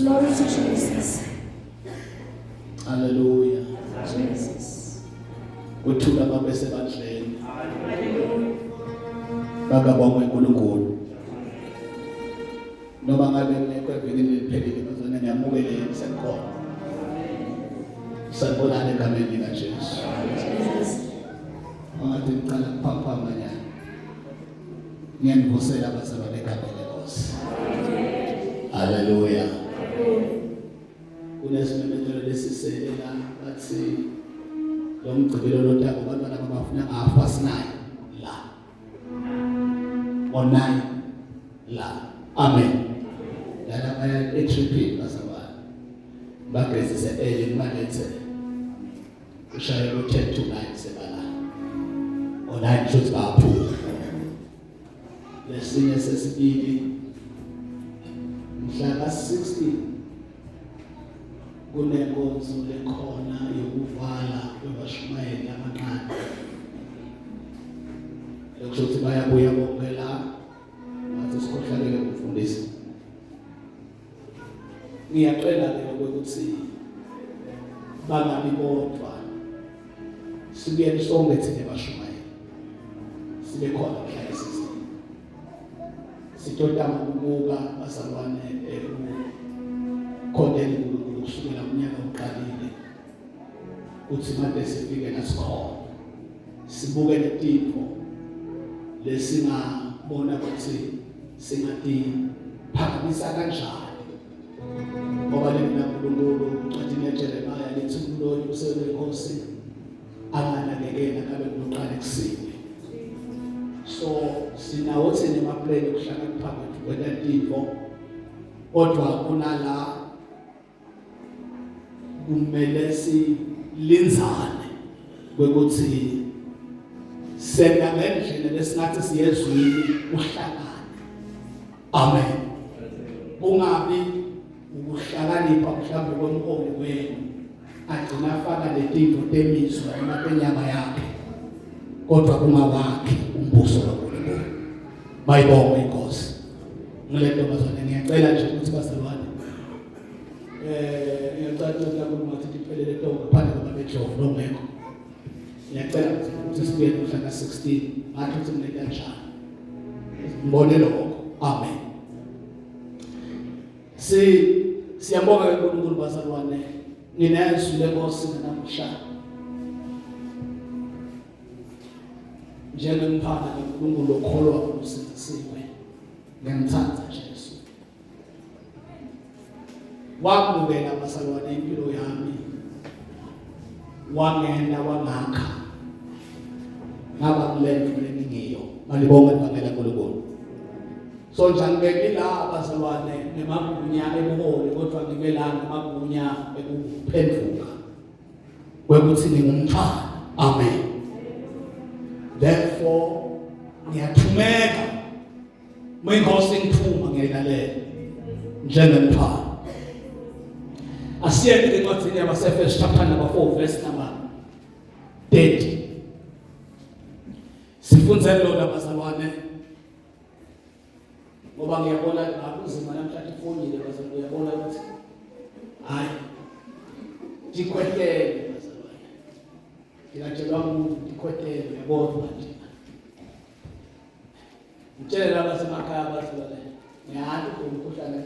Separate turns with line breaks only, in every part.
Glory to Jesus.
Hallelujah.
Jesus.
Kuthula babesebandleni. Bakabonga uNkulunkulu. Noma ngabe kweviki liphelile bazona ngiyamukeleni senkhona. Sanibonani egameni likaJesu. Angathi ngicela kuphaphama nyana. Ngiyanivusela abazalwane egameni leNkosi. Hallelujah. Kunesimemezelo lesiselela bathi lo mgcibelo lotabo abantwana abafuna ngafa9 la. O9 la. Amen. Lana baya etripini basabana. Bagezise elimalithe. Ushaya lo10 to 9 sebala. O9 should baphula. Lesinye sesibili mhla ka16 kunenkonzo lekhona yokuvala kwabashumayeli amancane. Lokuthi bayabuya bonke la bathi sikhohlalele ukufundisa. Ngiyacela ke ukuthi bangabi bodwa. Sibuye sonke thina bashumayeli. Sibe khona mhla ka16. Sitotama ukubuka bazalwane koneni kusukela unyaka uqalile uthi manje sifike nasikhona sibuke letipho lesingabona ukuthi singati phakamisa kanjani ngoba lena uNkulunkulu uncwadi yaJeremiya lithi uMloli usebenkosi anganakekela kabe kuqala kusini. So sinawo thina emaplane okuhlangana phakathi kwetipho kodwa kunala kumele silinzane ukuthi sena ngendlela lesingathi siyezwini uhlakani. Amen. Kungabi ukuhlakanipha mhlawumbe komholi wenu agcina afaka letipho temizwa emapenyama yakhe kodwa kungawakhi umbuso kaNkulunkulu. Bayibonge inkosi. Ngilento bazane ngiyacela nje ukuthi bazalwane ngiyacela ukuthi diphelele tonke phakathi kwabejova longekho. Ngiyacela ukuthi sibuye mhla ka16 ngathi ukuthi mnike kanjani. Ngibone lokho. Amen. Siyabonga uNkulunkulu bazalwane. Nginezwi leNkosi namuhla. Njengomphana kaNkulunkulu okholwa ukusindisiwe. Ngiyamthanda Jesu. Wakubukela bazalwane impilo yami. Wangena wangakha. Ngaba kuleyo leningiyo. Malibonga ibangela kaNkulunkulu. So njengibeke la bazalwane nemagunya ebuholi kodwa ngibe la nemagunya ekuphendvuka. Kwekuthi ngingumfana. Amen. Therefore ngiyathumeka mwenkosi ngithuma ngiyayilalela njengomfana. Asiyeke encwadini yabaseFesu chapter number 4 verse number 30. Sifunze lona bazalwane ngoba ngiyabona akuzima namhlanje ifonile bazalwane uyabona ukuthi hayi dikwetele bazalwane. Ngiyatshela umuntu dikwetele uyabona nje. Ngitshela abasemakhaya bazalwane ngiyathi umkhuhlane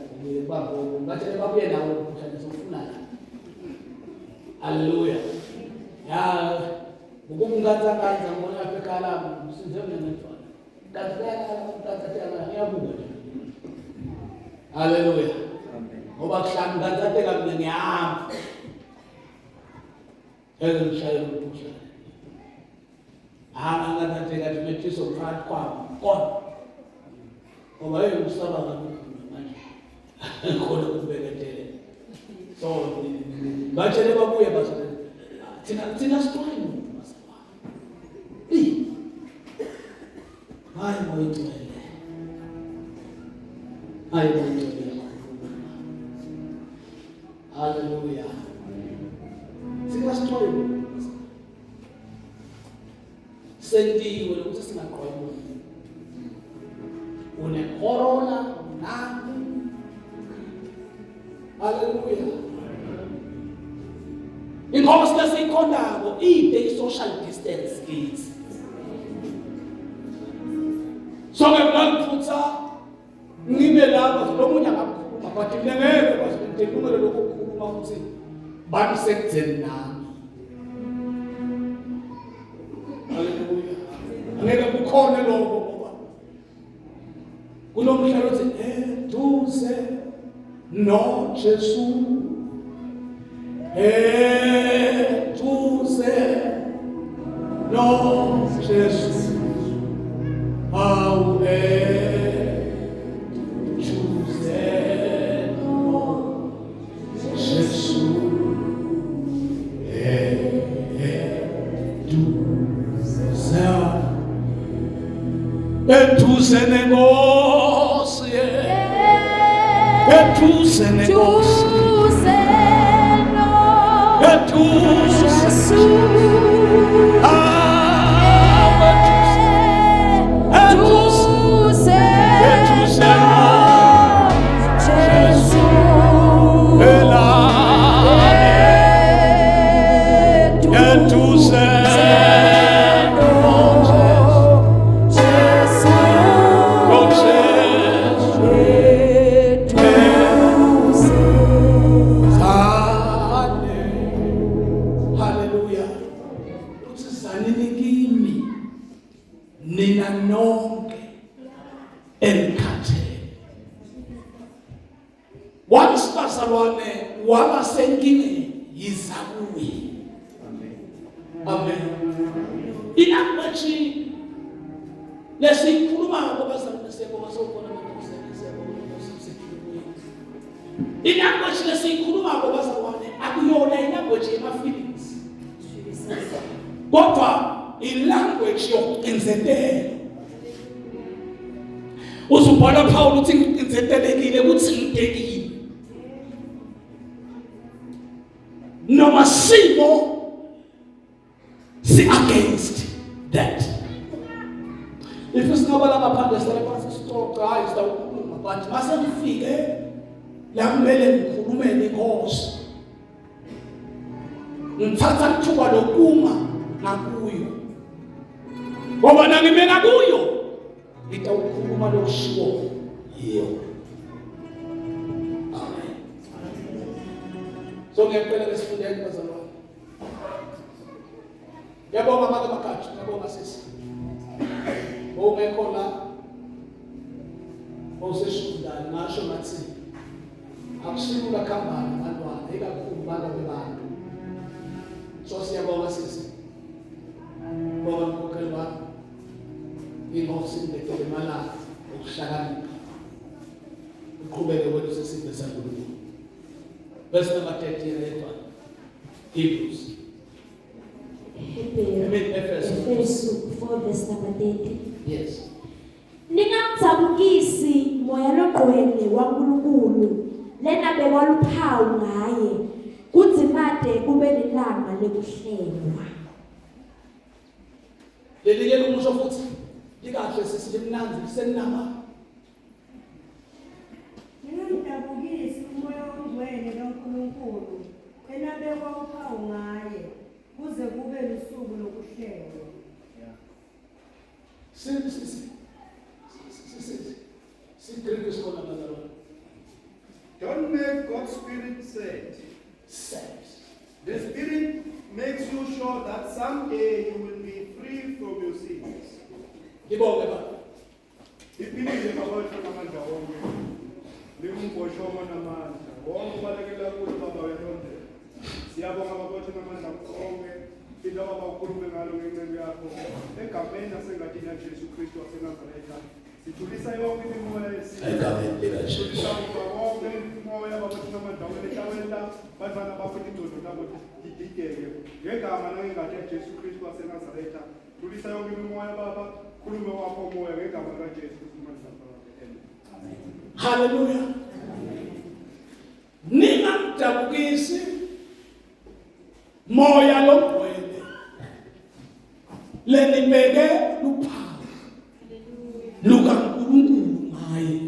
ubabho bathi babuye nawo umkhuhlane sofuna la. Hallelujah. Ya ngokungaza kanza ngona kala sinzemnetwana. Katsatela ngiyabuka nje. Haleluya. Ngoba kuhlanga katsatela mina ngiyahamba. Ngishayela ukuhlala. Angathatheka nje methiso phakathi kwabo. Kodwa ngoba yena usaba kakhulu manje. Khona ukubeketela. So batshele babuye basele. Thina sitwayini masaba. Hayi moyicele. Hayi moyicele. Haleluya. Thina sitwayini. Sentiwe ukuthi singaqhwala. Une corona nami. Haleluya. Inkosi lesikhondako ide social distance kids. So ngemputsa ngibe lapha lomunye akakhuluma but ngeke bazikhulumele lokho ukukhuluma ukuthi banisekuzeni nami. Haleluya. Ngeke kukhona lokho ngoba kunomhlalo uthi eduze no Jesu eduze no Jesu au eduze no Jesu eduze negosi eduze negosi uzubona Paul uthi ngizentelekile ukuthi ngidekile noma simo si against that. If sinobala ngaphandle sala phansi sitoqa hayi sitawukhuluma but mase ngifike la kumele ngikhulume nenkosi ngithatha ithuba lokuma nakuyo ngoba nangime nakuyo ngitawukhuluma lokushiwo yiyo. Amen. So ngiyacela lesifundeni bazalwane. Ngiyabonga abantu abakhathi, ngiyabonga sisi. Ongekho la oseshudani ngasho ngathi akushilo kakhambana abantwana ikakhulu abantu bebantu. So siyabonga sisi. Ngoba ngokukela abantu ingosi indekele imali ukuhlakanipha uqhubeke wena sesiphe sankulunkulu. Verse number 13 letwa Hebrews.
Efesu 4 verse number 30.
Yes.
Ningamtsabukisi moya logcwele waNkulunkulu lena bekwaluphawu ngaye kudzimade kube lilanga lekuhlelwa.
Lelinye umusho futhi likahle sesilimnanzi lisenama.
Ningamtsabukisi umoya ongcwele kaNkulunkulu lena bekwaluphawu ngaye kuze kube lusuku lokuhlelwa.
Don't make God's Spirit sad. The Spirit makes you sure that someday you will be free from your sins.
Ngibonge baba.
Iphilile babasho namandla wonke. Likumboshoma namandla. Wonke balekela kulo baba uyalondela. Siyabonga babasho namandla wonke. Phinda baba ukhulume ngalo ngenceku yakho. Egameni nasengadini kaJesu Kristu waseNazaretha. Sithulisa yonke imimoya yesizwe.
Egameni likaJesu.
Sithulisa wonke imimoya babasho namandla wonke hlawela bantwana bakho ingcondo labo didikeke. Ngegama nangengathi kaJesu Kristu waseNazaretha. Thulisa yonke imimoya baba. Khulume wakho moya ngegama likaJesu kumandla akho. Amen.
Hallelujah. Ningamdabukisi moya logcwele lenibeke luphawu lukaNkulunkulu ngaye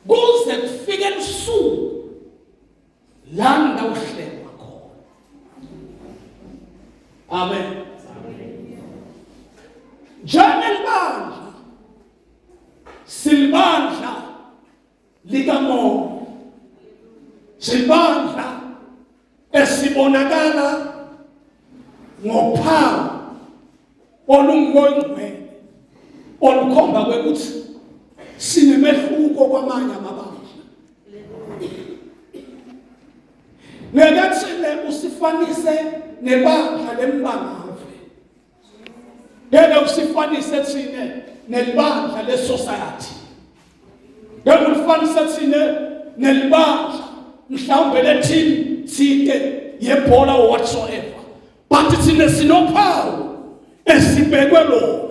kuze kufike usuku la ndawuhlelwa khona. Amen. Njengelibandla silibandla likamoya, silibandla esibonakala ngophawu olungongcwele olukhomba ukuthi sinemehluko kwamanye amabandla. Ngeke usifanise nebandla lembangave, ngeke usifanise thina nelibandla lesociety, ngeke usifanise thina nelibandla mhlawumbe lethini thike yebhola or whatsoever, but thina sinophawu esibekwe lo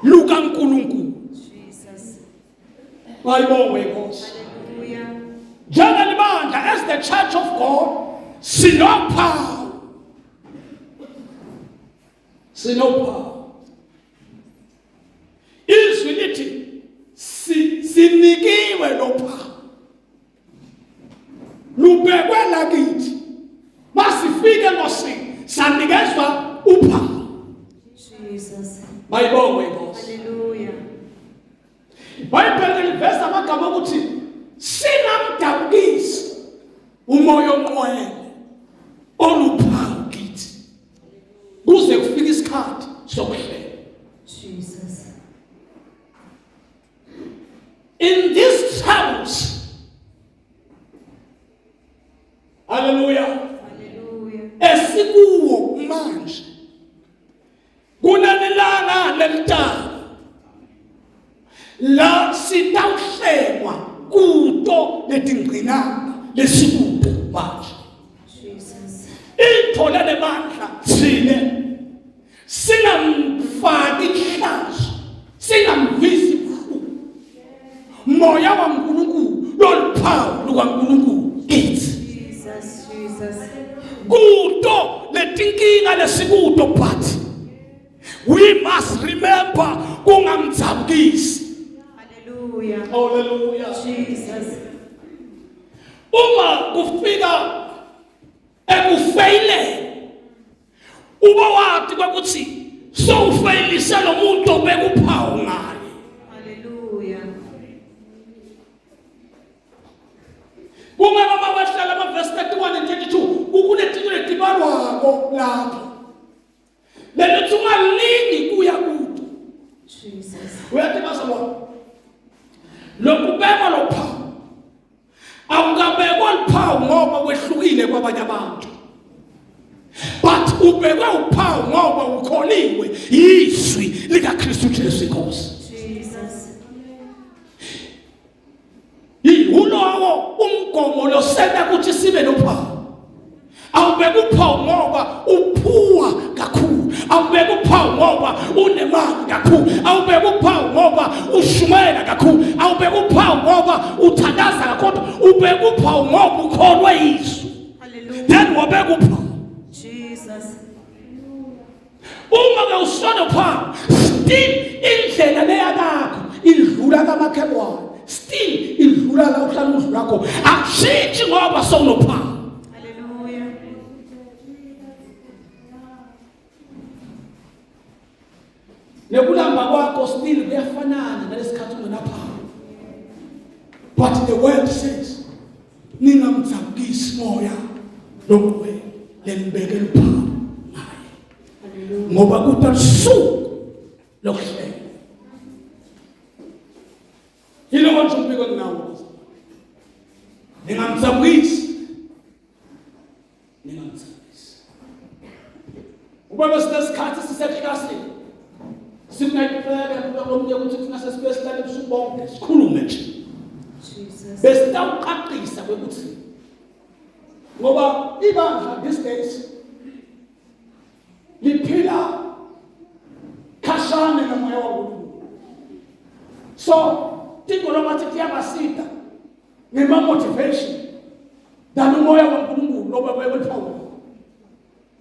lukaNkulunkulu.
Jesus.
Bayibonge inkosi.
Hallelujah.
Njengelibandla as the church of God sinophawu, sinophawu. Izwi lithi sinikiwe lophawu, lubekwe lakithi, masifike ngosini sanikezwa uphawu.
Jesus.
Bayibonge inkosi.
Hallelujah.
Bayibhekele ivesi amagama ukuthi singamdabukisi umoya omqwele oluphawu kithi kuze kufike isikhathi sokuhlela.
Jesus.
In these troubles, hallelujah,
Hallelujah.
esikuwo manje kunanilanga lelitala la sitawuhlengwa kuto letingqinamba lesikuto manje.
Jesus.
Ithola lebandla thine singamfaki ihlazo, singamvisi buhlungu, moya waNkulunkulu loluphawu lukaNkulunkulu kithi
Jesus. Jesus.
kuto letinkinga lesikuto, but we must remember kungamdzabukisi.
Hallelujah.
Hallelujah.
Jesus.
Uma kufika ekufeyile uba wathi kwakuthi sowufeyilise lo muntu obekuphawu ngaye.
Hallelujah.
Kungaba mabahlala amavesi 31 and 22 kukunetinto letibalwako lapho lelithi ungalingi kuya kuto.
Jesus.
Uyathi bazalwane, lokubekwa lophawu awungabekwa luphawu ngoba wehlukile kwabanye abantu, but ubekwe uphawu ngoba ukholiwe yizwi likaKristu Jesu Inkosi.
Jesus.
Ulowo umgomo losenta ukuthi sibe nophawu. Awubeka uphawu ngoba uphuwa kakhulu, awubeka uphawu ngoba unemali kakhulu, awubeka uphawu ngoba ushumela kakhulu, awubeka uphawu ngoba uthandaza kakhulu, ubeka uphawu ngoba ukholwe yizwi.
Hallelujah.
Then wabeka uphawu.
Jesus.
Uma ke usona uphawu, still indlela leyakakho idlula kamakhelwane, still idlula la uhlala uzwi lakho, akushintshi ngoba sowunophawu.
Hallelujah.
Nekulamba kwakho still kuyafanana nalesikhathi ungenaphawu. But the word says ningamdzabukisi moya logcwele lenibeke luphawu ngaye. ngoba kutalusuku lokuhlela. Yilo manje umbiko kunawo. Ningamthambisi. Ubaba sinesikhathi siseklasini. Sikunayipheka ngomunye ukuthi kufuna sesibesilale ebusuku bonke sikhulume nje.
Jesus.
Besitawuqaqisa kwekuthi ngoba ibandla these days liphila khashane nomoya waNkulunkulu. So tingolomathi kuyabasida ngema motivation than umoya waNkulunkulu loba bayoliphawu.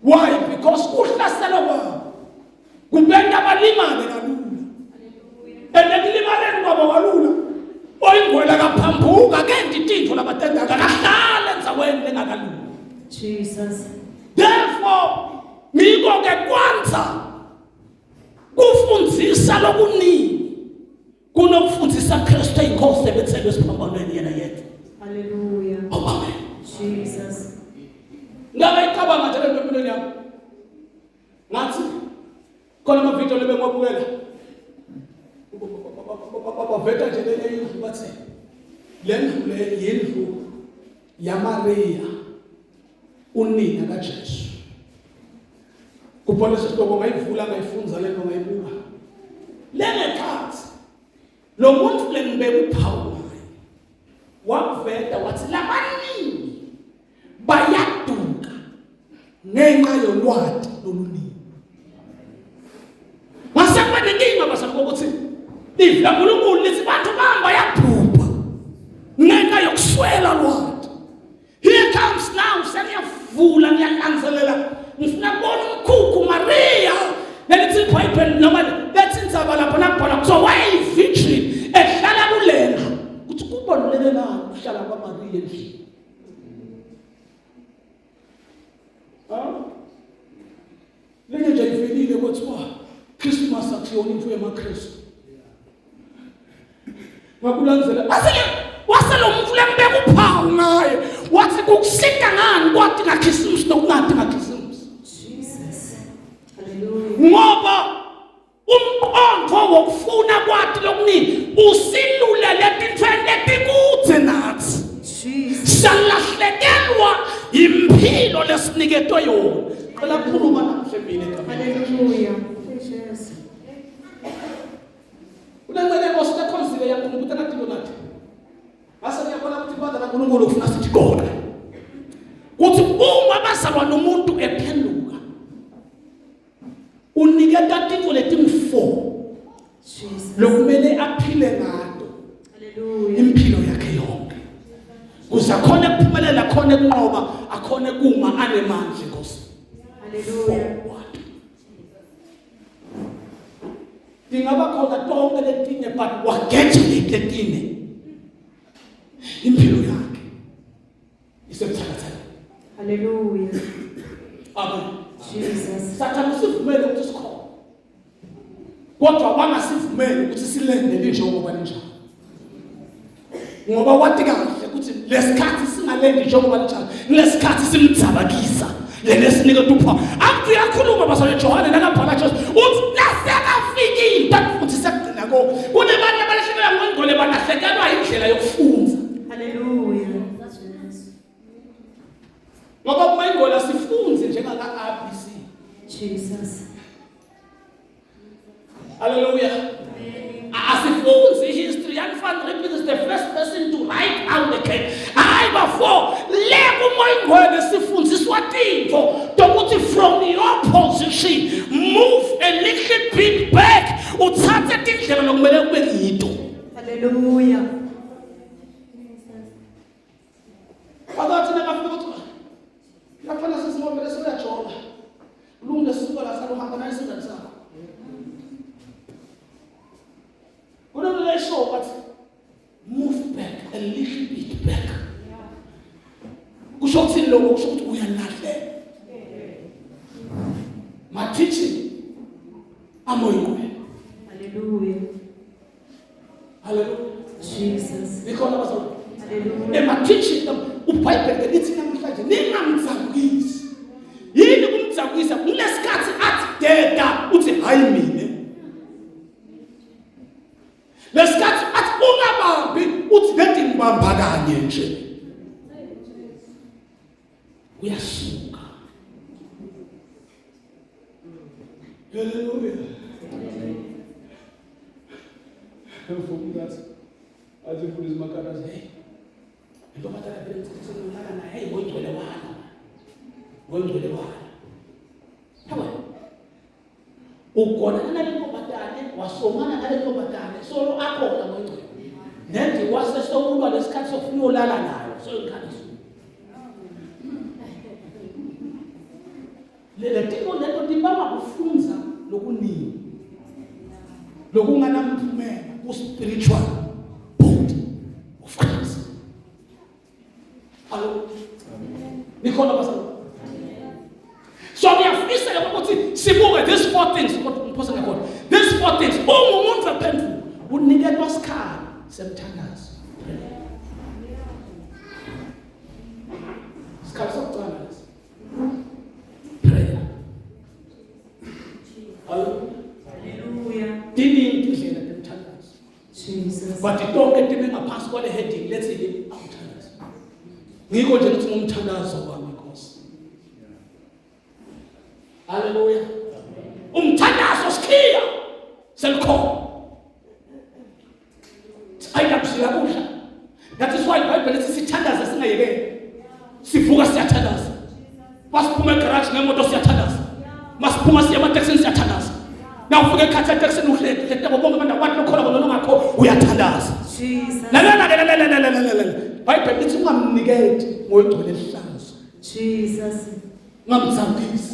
Why? Because uhlaselo kwabo kubenda abalimane kalula. Ekulimaleni kwabo kalula. Oyingwela kaphambuka kendi tinto labatenda kahlala enzaweni lengakalula.
Jesus.
Therefore miko ke kwanza kufundzisa lokuningi kunokufundisa Kristu inkosi ebethelwe esiphambanweni yena yethu.
Hallelujah.
Amen.
Jesus.
Ngabe icabanga nje empilweni yami. Ngathi khona amavidiyo lebengwabukela. Baveta nje leyindlu bathi lendlu le yindlu yaMaria unina kaJesu. Kubona sesitoko ngayivula ngayifunza lento ngayibuka. Lengekhathi lo muntu lengibeka uphawu naye. Wakuveta wathi labaningi bayaduka ngenxa yolwadi loluningi. Wasekwenenkinga basana ukuthi idla uNkulunkulu lithi bantu bamba yaphupha ngenxa yokuswela lwadi. Here comes now sekuyavula ngiyalanzelela ngifuna kubona umkhukhu Maria lelithi iBhayibheli noma lethi indzaba lapho nakubhala kuthiwa wayeyivigil ehlala kulela ukuthi kubaluleke nani ukuhlala kwaMaria endlini. Linye nje ifelile kwethiwa Christmas akuyona into yamaKristu. Ngakulandzela waselo umuntu lembeka uphawu ngaye wathi kukusita ngani kwathi ngaKhisimusi nokungathi ngaKhisimusi.
Jesus. Hallelujah.
Ngoba umqondo wokufuna kwathi lokuningi usilule letintweni letikudze nathi.
Jesus.
Salahlekelwa impilo lesiniketwe yona. Phela kukhuluma namhle mina egameni.
Hallelujah. Jesus.
Unancane Nkosi lekhonzile yakhumbula nathi nathi. Base ngiyabona ukuthi ibandla laNkulunkulu ufuna sithi kodwa. Kuthi uma bazalwa nomuntu ephenduka uniketa titho letimfo
Jesus.
lokumele aphile ngato
Hallelujah.
impilo yakhe yonke. Kuze akhone kuphumelela khone kunqoba akhone kuma anemandla Nkosi.
Hallelujah.
Dingaba khona tonke letinye but wagethe letine impilo yakhe isemthakathana.
Hallelujah.
Amen.
Jesus.
Sathana usivumele ukuthi sikhona. Kodwa bangasivumeli ukuthi silendele njengoba linjalo. Ngoba wathi kahle ukuthi lesikhathi singalendi njengoba linjalo. Lesikhathi simdzabakisa. Lesinike upha. Athi yakhuluma basale Johane nakabhala nje uthi nasekafiki futhi sekugcina ko. Kunebantu abalahlekelwa ngongcole balahlekelwa indlela yokufunza.
Hallelujah.
Ngoba kuma ingcole sifunze njengaka ABC.
Jesus.
Hallelujah. Asifunzi history and Van Riebeeck is the first person to write out the case. Before leko moyingwele sifundziswa tintfo tokuthi from your position move a little bit back uthathe tindlela lokumele kube ngito.
Hallelujah.
Akathi nakafika ukuthi yakhona sesimombele soyajola. Ulunge sisuka la salohamba naye singani sakho. Kunale show but move back a little bit back. Kusho ukuthi lokho kusho ukuthi uyalahle. Mathithi amoyingwe.
Hallelujah.
Hallelujah.
Jesus.
Nikhona bazalwane.
Hallelujah.
Emathithi uBhayibheli lithi namhlanje ningamdzabukisi. Yini kumdzabukisa kulesikhathi athi hayi mina. Lesikhathi athi ungabambi uthi bethi ngibamba kanye nje. Uyasuka. Hallelujah. Mfundisi azifundisa makala hey. Nto matala phela sisekulala na hey ngogcwele wala. Ngogcwele wala. Hawa. Ukona nale ntombazane wasomana nale ntombazane solo akhona ngogcwele. Nethi wase sokulwa lesikhathi sokufuna ulala nayo so ikhaliso. Lelotiko lento timbaba kufunza lokuningi. Lokungana mphumela ku spiritual body of Christ. Hello. Nikhona basa. So ngiyafisa ukuthi sibuke these four things ngiphosa ngakho. These four things umuntu repentful uniketwa isikhala semthandazo. Isikhala sokuqala lesi. Prayer.
Hallelujah.
Diningi indlela temthandazo.
Jesus.
But tonke time ngaphansi kwale heading let's say umthandazo. Ngikho nje ukuthi umthandazo wami Nkosi. Hallelujah. Umthandazo sikhiya selkhona. Ayikabusila kudla. That is why iBhayibheli lithi sithandaza singayekeli. Sivuka siyathandaza. Masiphuma egarage ngemoto siyathandaza. Masiphuma siya emateksini siyathandaza. Na ufike ekhatha eteksini uhlele bonke abantu abathi lokhona bona ngakho uyathandaza.
Jesus.
La. Bible lithi ungamniketi ngogcwele ihlazo.
Jesus.
Ngamzambisi.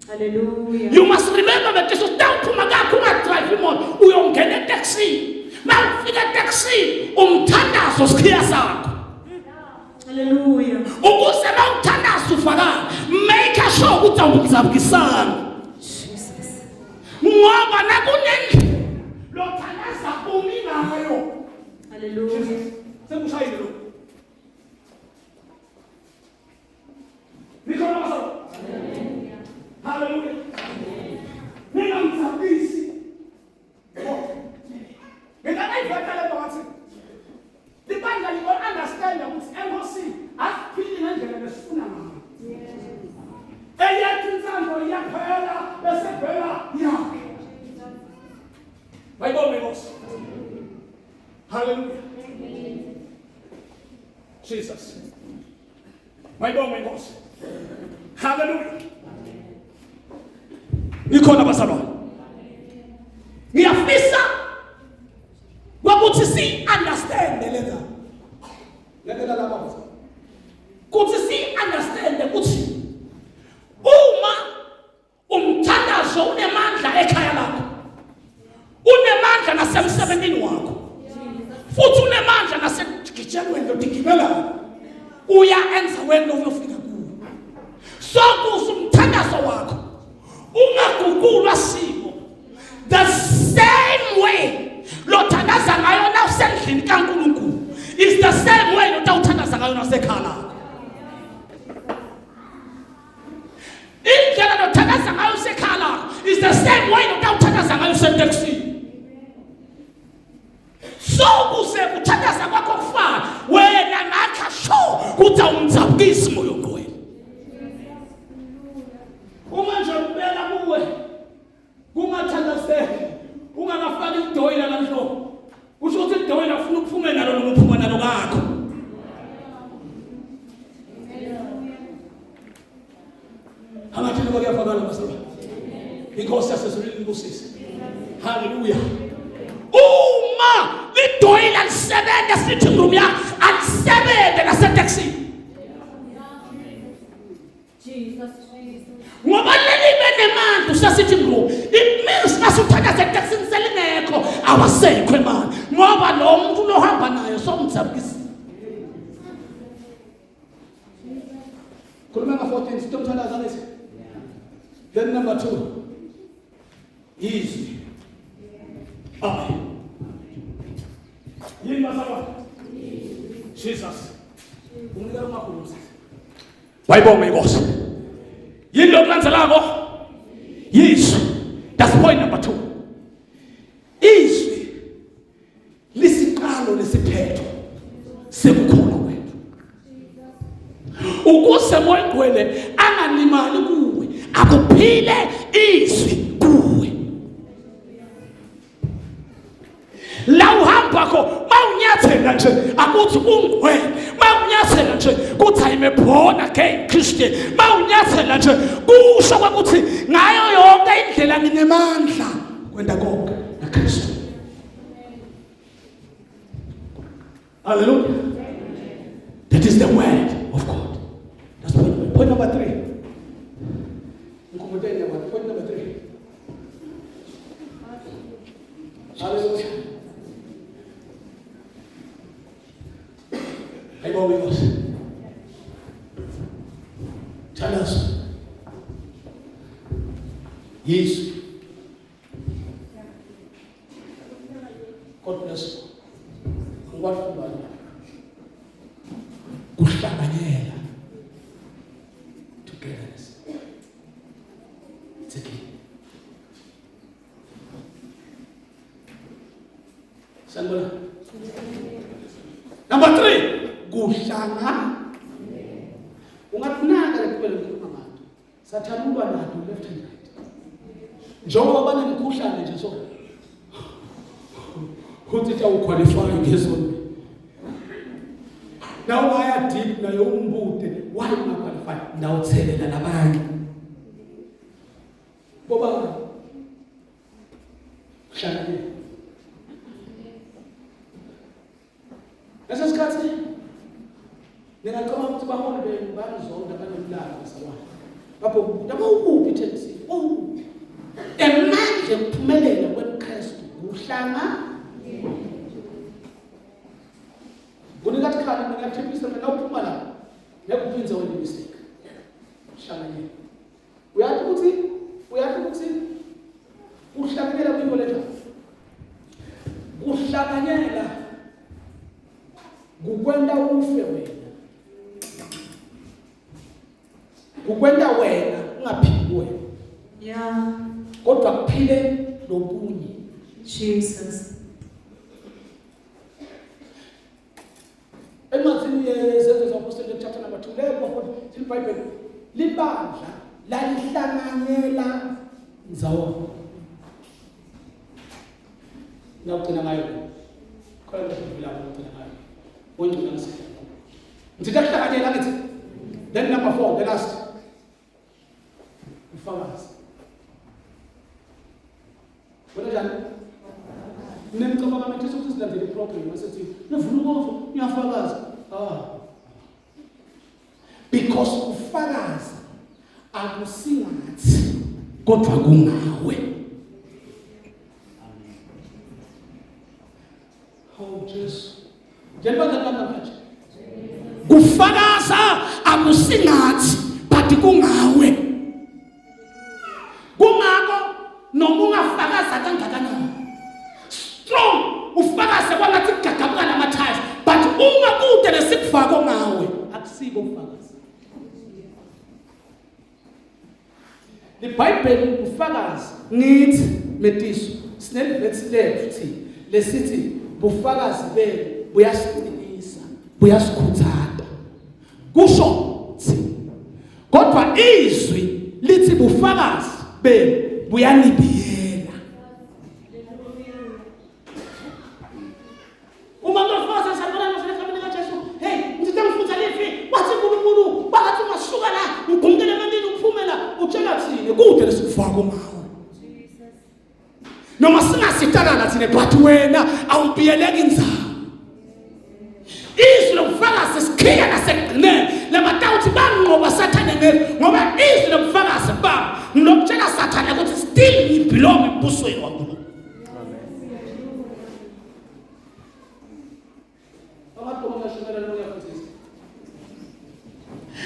Hallelujah.
You must remember that this is down to magakho drive imoto uyongena eteksini. Na ufike eteksini umthandazo sikhiya sakho.
Hallelujah.
Ukuze bawuthandaza ufaka make sure ukuthi awuzabukisana.
Jesus.
Ngoba nakunendlela lo thandaza umi ngayo.
Hallelujah.
Sekushayile lo. Nikhona basa. Hallelujah. Mina ngizabisi. Mina ngiyivakala bathi. Libandla libo understand ukuthi emosi asiphili ngendlela lesifuna ngayo. Eyathi insando iyaphela bese phela yakhe. Bayibona Nkosi. Hallelujah. Jesus. Bayibona Nkosi. Hallelujah. Nikhona bazalwane. Ngiyafisa ukuthi si understand lena. Lena lapha bazalwane. Kuthi si understand ukuthi uma umthandazo unemandla ekhaya lakho. Unemandla nasemsebenzini wakho. Futhi unemandla nasegijelweni lodigibela. Uyaenza wena uyofika kuwo. Sokuthi umthandazo wakho ungaguqulwa simo. The same way lothandaza ngayo na usendlini kaNkulunkulu is the same way lothandaza ngayo nasekhaya lakho. Indlela lothandaza ngayo usekhaya lakho is the same way lothandaza ngayo useteksini. So kuze kuthandaza kwakho kufana wena nakha sho ukuthi awumzabukisi moyo ngwena. Uma nje ubela kuwe kungathandazeki ungakafaki idoyela lanhlo. Usho ukuthi idoyela ufuna ukuphume nalo nokuphuma nalo kakho. Amathini bakuyafakala basaba. Inkosi yasezulwini inkosisi. Hallelujah. Uma lidoyela lisebenza sitting room yakho alisebenze naseteksini.
Jesus.
Ngoba lelibe nemandla usasitting room. It means nasuthatha eteksini selingekho awasekho imali. Ngoba lo muntu lohamba naye somzabukisi. Khuluma nga-14 sitomthandaza lesi. Then number 2. Easy. Amen. Yini basaba? Jesus. Unikela umakhulu sisi. Bayibonga Inkosi. Yini lokulandzelako? Yes. That's point number number 2. Izwi lisiqalo lesiphetho sekukhona wethu. Ukuze moya ngcwele angalimali kuwe, akuphile izwi kuwe. La uhamba kho mawunyathela nje akuthi ungcwele, mawunyathela nje kuthi I'm a born again Christian, mawunyathela nje kusho ukuthi ngayo yonke indlela nginemandla kwenda konke naKristu. Hallelujah. That is the word of God. That's point number 3. Point number 3. Hallelujah. Hey, what we was? Tell us. Yes. God bless you. What about you? Kuhlanganyela. Togetherness. It's a key. Number 3. Kuhlanga. Ungathunaka lekubele ngikhuluma ngathi. Sathalulwa nathi left and right. Njengoba banemkhuhlane nje so. Kuthi awuqualify ngezoni. Now why deep na yombude why ungaqualify ndawuthelela nabanye. Boba hlangane. Esesikhathi ningacoma ukuthi bahole banizonda banomlalo ngesabana. Bapho ndaba ukuphi Tennessee? Emanje ukuphumelela kweKristu uhlanga. Kunikathi khali ngiyathembisa mina uphuma la. Ngekuphinza wenza mistake. Hlangane. Uyathi ukuthi uhlanganyela kwinto lena. Uhlanganyela kukwenda ufe wena. Kukwenda wena ungaphili wena.
Yeah.
Kodwa kuphile lobunye.
Jesus.
Emathini yezenzo zaPostoli chapter number 2 lepo siBhayibheli libandla lalihlanganyela nzawo. Ngiyagcina ngayo. Khona ngivula ngicina ngayo. Wonke ngisikho. Ngihlanganyela ngithi. Then number 4, the last. Ufakazi. Wena njani? Nemcabanga manje ukuthi silandele iprogram masithi nivuna konke uyafakaza. Because ufakaza akusingathi kodwa kungawe. Oh Jesus. Njengoba ngamanje. Ufakaza akusingathi but kungawe. Kungako noma ungafakaza kangakanani. Strong ufakaze kwangathi gagabuka namathayi but uma kude lesikufako ngawe akusibo ufakazi. iBhayibheli ufakazi ngithi metiso sinelivesilethi lesithi bufakazi benu buyasiqinisa buyasikhuthaza kusho thi kodwa izwi lithi bufakazi benu buyanibiyela. Uma ngofasa sabona ngisekhaya kaJesu hey ngithe ngifutha lifi wathi uNkulunkulu bathi masuka la ugumkele emandini uphumela utshela thini kude lesikufako ngawe. Noma singasitana thina but wena awubiyeleki inzalo. Izwi lokufakazi sikhiya nasekugcineni lamatawuthi banqoba sathane ngeke ngoba izwi lokufakazi baba ngilokutshela sathane ukuthi still ngibelong ebusweni waNkulunkulu.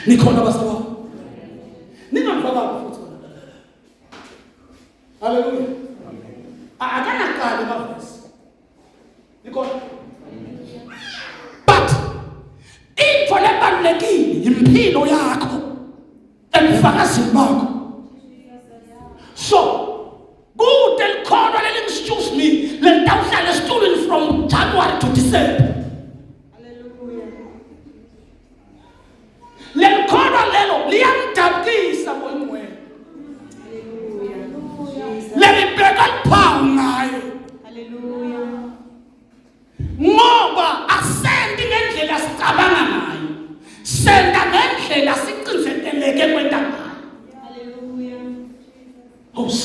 Nikhona basaba. Ningamfaka futhi. Hallelujah. Akanaqala amavesi. Nikhona. But into lebalekile impilo yakho emfakazini bakho. So kude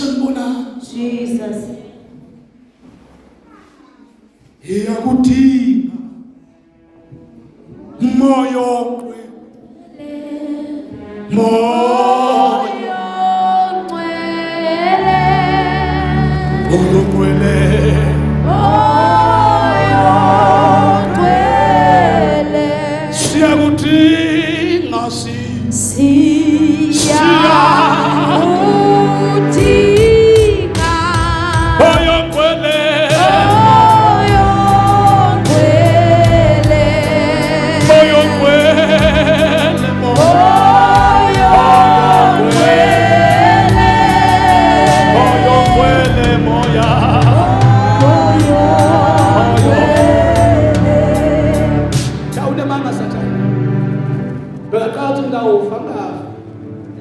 sanibonani
Jesus.
iyakudinga moya ongcwele moya ongcwele siyakudinga moya ongcwele moya ongcwele moya ongcwele moya Dawude mama sathana Bekathi ngawufa ngafa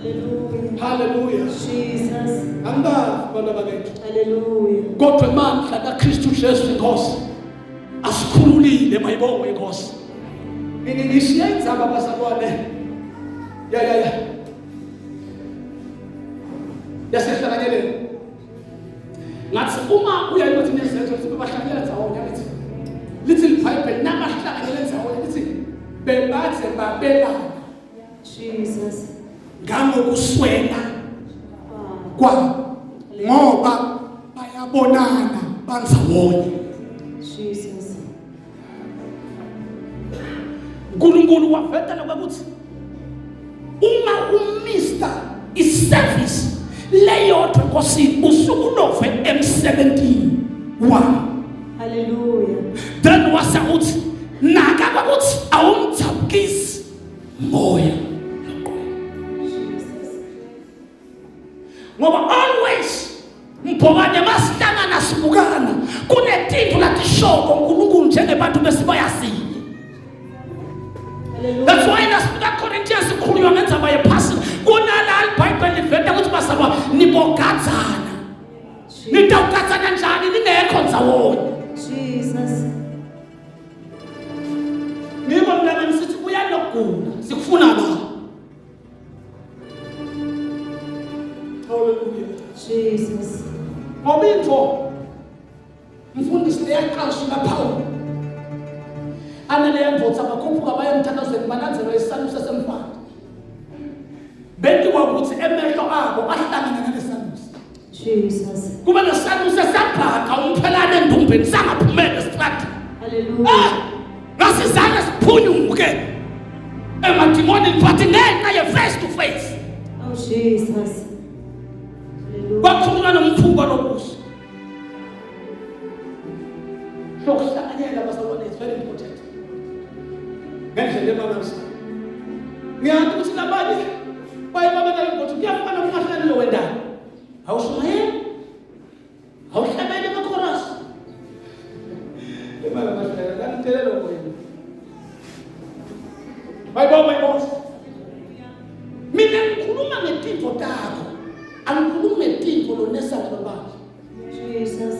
Hallelujah.
Hallelujah
Jesus.
Angafa bana bakethu
Hallelujah.
kodwa amandla kaKristu Jesu inkosi asikhululile mayibonge inkosi ngishiya inzaba bazalwane ya yasehlanganyeleni ngathi uma uya ukuthi nezenzo sibe bahlanganyela ndawonye lithi iBhayibheli nabahlanganyela ndawonye lithi bebathe babelana
Jesus.
ngangokuswela
Wow.
kwabo ngoba bayabonana banzawonye
Jesus.
uNkulunkulu wavetela ukuthi uma umista iservice leyodwa nkosini usuku November 17
Hallelujah.
then wasakuthi naka kwakuthi awumthapukisi moya
Jesus.
ngoba always mbhokanye masihlangana sibukana kunetinto latishoko uNkulunkulu njengebantu besibayasini That's why in the Corinthians kukhulunywa ngendaba yephasika kunala iBhayibheli liveta ukuthi bazalwa nibogadzana nitawugadzana njani ningekho ndzawonye
Jesus.
ngiko mntana nisithi uyanogula sikufuna la Hallelujah
Jesus.
ngoba into mfundisi leyaqasha kaPaul anale yandvotsa bakhuphuka bayemthandazweni balandzela isanusi semfana bentiwa ukuthi emehlo abo ahlangana nalesanusi
Jesus.
kuba nesanusi esabhaka umphelane endumbeni sangaphumele esitrati
Hallelujah.
ngasizane siphunyuke emadimonini but ngenxa ye-face to face
Oh, Jesus. Hallelujah.
kwakhulunywa nomkhuba lobuso sokuhlanganyela bazalwane is very important ngendlela emangamsa ngiyathi ukuthi labanye bayibabeka ukuthi kuyafana kungahlanganyelo wendalo awushumayeli awuhlabele emakhorasi emangamashayela kanitelelo kwena bayibona inkosi mina ngikhuluma ngetinto takho angikhulumi ngetinto lonesakho bakhe
Jesus.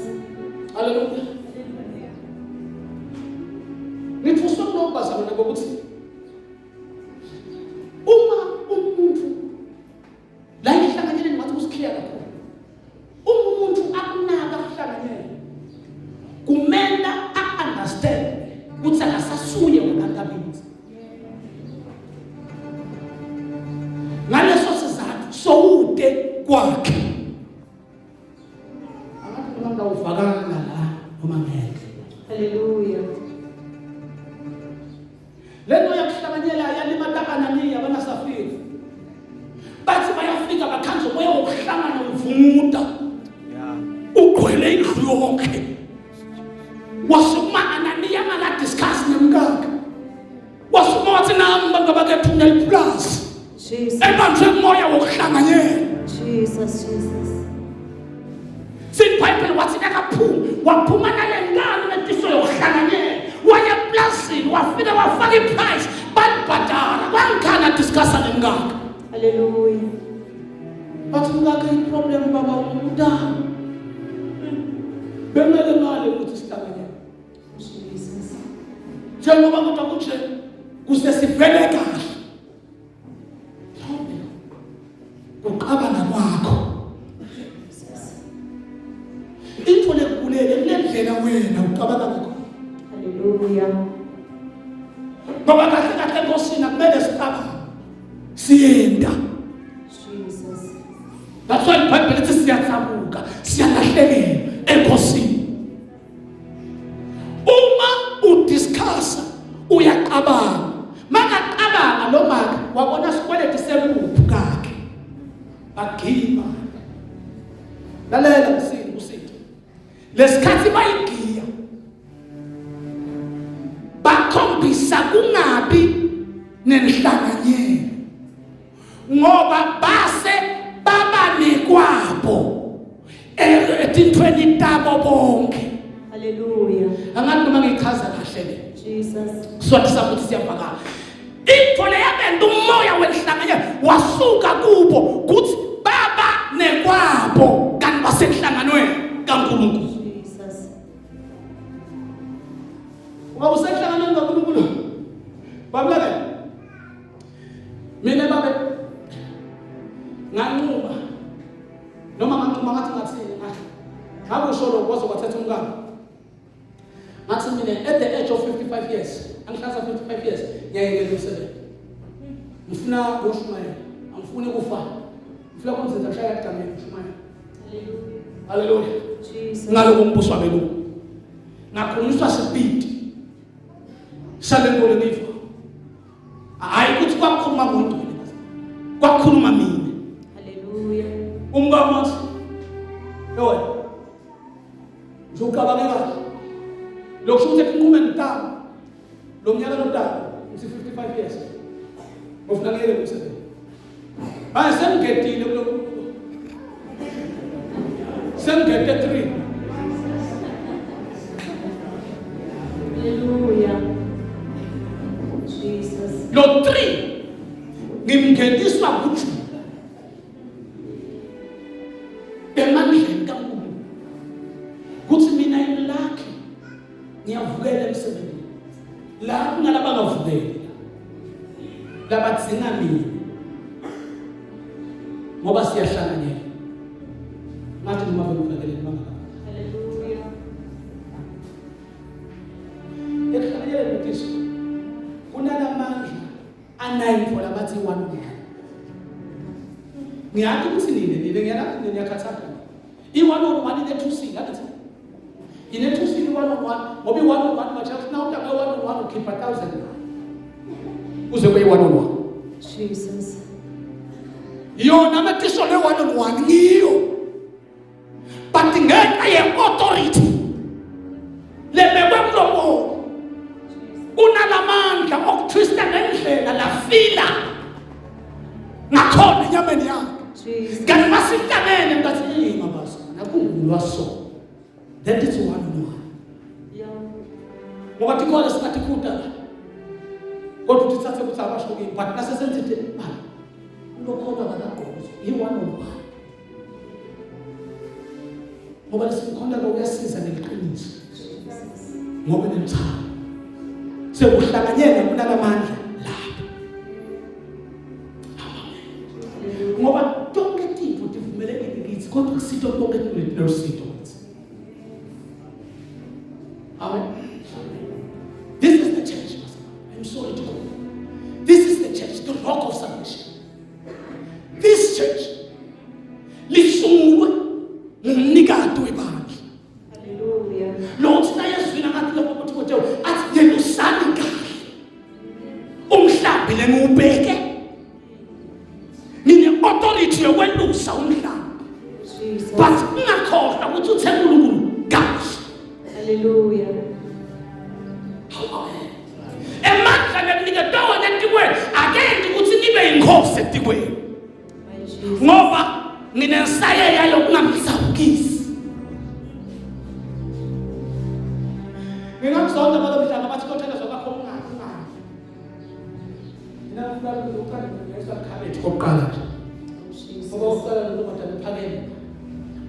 haleluya ngithuswa kulobazalwane ngokuthi uma umuntu la ngihlanganyele ngathi usikhiya kakhulu uma umuntu akunaka kuhlanganyela kumele a-understand ukuthi akasasuye ngokantabini ngaleso sizathu sowude kwakhe abantu bangawuvakala la noma ngeke
Hallelujah.
lento yakuhlanganyela yalimata Ananiya banaSafira bathi bayafika bakhanze moya wokuhlangana uvumuda ugcwele indlu yonke wasukuma Ananiya discuss nemkakhe wasukuma wathi nami bangabakethunya iplus
Jesus.
ebanjwe moya wokuhlanganyela
Jesus. Jesus.
siBhayibheli wathi nakaphuma waphuma nalengane netiso yokuhlanganyela waya plasini wafika wafaka iprice balibhadala bangikhana discussa nemkakhe
Hallelujah.
bathi mkakhe iproblem baba umntana bemele ngale ukuthi sihlanganyele
Jesus.
njengoba kodwa kuthi kusesivele kahle kuqabana kwakho into lekubulele kulendlela wena ucabanga ngakho.
Hallelujah.
Ngoba kahle kahle enkosini kumele sicabange siyenda.
Jesus.
That's why iBhayibheli lithi siyathabuka, siyalahlekela enkosini. Uma udiscussa uyaqabanga. Makaqabanga lo maka wabona sikweleti semuphu kakhe. Bagima. Lalela usithi. Lesikhathi bayigiya. Bakhombisa kungabi nenhlanganyelo. Ngoba base baba nekwabo etintweni tabo bonke.
Hallelujah.
Angathi noma ngichaza kahle le.
Jesus.
Swathisa ukuthi siyabhakala. Into le yabenda umoya wenhlanganyelo wasuka kubo kuthi baba nekwabo kanti basenhlanganweni kaNkulunkulu.
Jesus.
Ngoba usenhlanganweni kaNkulunkulu. Babulala. Mina babe nganquma noma nganquma ngathi ngabe usho lokwazi kwathatha umkami. Ngathi mina at the age of 55 years, angihlasa 55 years, ngiyayekela umsebenzi. Ngifuna ukushumayela, angifuni ukufa. Ngifuna ukwenza kushaya egcameni ukushumayela.
Hallelujah.
Hallelujah.
Jesus.
Ngaloko umbuso wabelungu. Ngakhulunyiswa sibidi. Salengole ngifa. Hayi ukuthi kwakhuluma umuntu. Kwakhuluma mina.
Hallelujah.
Umngamathi. Yona. Uzocabange kahle. Lokho ukuthi kunqume ntamo. Lo mnyaka lotalo, uthi 55 years. Ufuna ngeke umsebenzi. Hayi sengedile kulo. Sengede 3.
Hallelujah. Jesus.
Lo 3 ngimngeniswa kuthi emandleni kaNkulunkulu kuthi mina imlakhe ngiyavukela emsebenzini la kunalaba bangavukeli labatsinga mina ngoba siyahlanganyela ngathi noma bengivukele bangaka.
Hallelujah.
Ekuhlanganyela notiso kunalamandla a9 labathi 1. Ngiyathi ukuthi nini ngiyakhathala. I101 ine2C ngathi. Ine2C i101 ngoba i101 machathi na utaka 101 ukhipha 1000. Uze kwe101.
Jesus.
Yona amatiso le101 ngiyo. But ngeke ye-authority lebekwe mlomo. Unalamandla okutwista ngendlela lafila ngakhona enyameni yakhe.
Jesus.
Kanti masihlangene ngathi mabasa nakungulwa so. That is 101.
Yeah.
Ngoba tikhona singathi khuda. Kodwa uthi thathe ukuthi abashoki but nasesenzithi imali. Ulokhona kanagqozo i101. Ngoba lesikhona lokuyasiza neliqiniso. Ngoba nemthamo. Sekuhlanganyela kunalamandla lapha. Ngoba tonke izinto tivumelekile kithi kodwa kusito tonke nesito. Amen. This is the church. I'm sorry to call. This is the church, the rock of salvation. This church lisungulwe ngumnikati webandla.
Hallelujah.
Lord sayezwina ngathi lokho ukuthi kodwa athi yelusani kahle. Umhlambi lenubheke. Nine authority yokwelusa umhlambi.
Jesus.
But ungakhohlwa ukuthi uthemba uNkulunkulu kahle.
Hallelujah.
Emandla leniketayo netikweni akenti ukuthi nibe inkosi etikweni.
My Jesus.
Ngoba nginesaye yayo kungamsabukisi. Ngingakuzonda ngoba mhlanga bathi kothela zokwakho ungani. Mina ngifuna ukuqala ngiyisa khabethe kokuqala nje.
Jesus.
Ngoba uqala lokuthi ndiphakeme.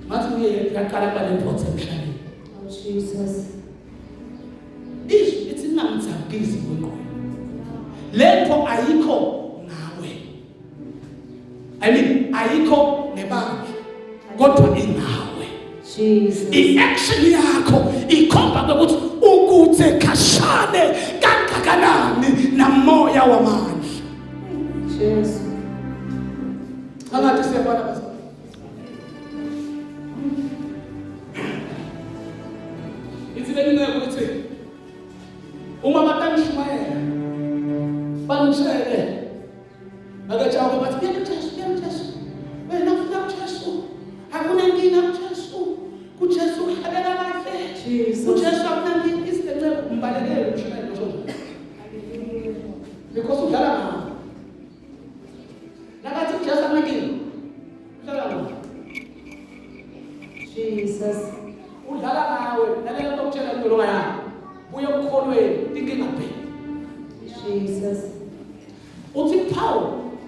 Ngathi uye yaqala balempothe emhlabeni.
Oh Jesus.
Izwi lithi ningamsabukisi ngoqobo. Lento ayikho ngawe. I mean ayikho nebandla kodwa inawe.
Jesus.
I-action yakho ikhomba ukuthi ukuthe khashane kangakanani namoya wamandla.
Jesus.
Angathi siyabona basi. Ithi beningeke ukuthi uma batanishumayela banishele akajawu bathi Jesu wena ufuna Jesu akuna nkinga kuJesu uhalela kahle
Jesus.
uJesu akunankinga isinecebo umbalekele umshayeli nje because udlala ngawo nakathi uJesu akunankinga udlala ngawo
Jesus.
udlala ngawe lalela lokutshela impilo yakho buye ukukholweni inkinga phela
Jesus.
uthi Paul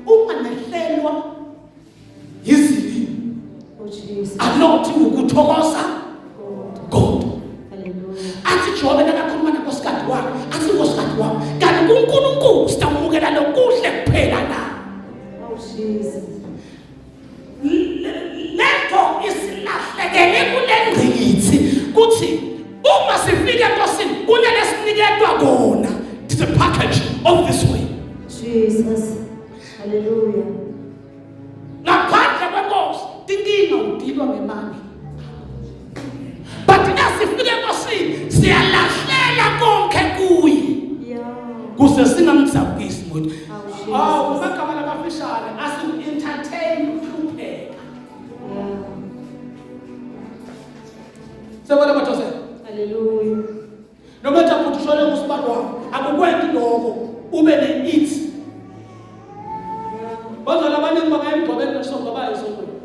unganehlelwa yizilimi
Oh Jesus.
anothi ukuthokoza
God.
God
Hallelujah.
athi Jobe nakakhuluma nonkosikazi wakhe athi nkosikazi wami kanti kuNkulunkulu sitamukela lokuhle kuphela na
Oh Jesus.
lento isilahlekele kule ngqikithi kuthi uma sifika enkosini kunelesiniketwa kona. It's a package of this way.
Jesus. Hallelujah.
Ngaphandle kwenkosi tinkinga udilwa ngemali. But nasifika enkosini siyalahlela konke kuye.
Yeah.
Kuze singamthambisi ngokuthi
Oh Jesus.
ubagama labafishane asu-entertain kuphela.
Yeah.
Sebona mathose.
Hallelujah.
Noma uthi ushone kusibalo wakho akukwendi lokho ube ne-it. Bazala abaningi bangayimgqobela nesonto abayisontweni.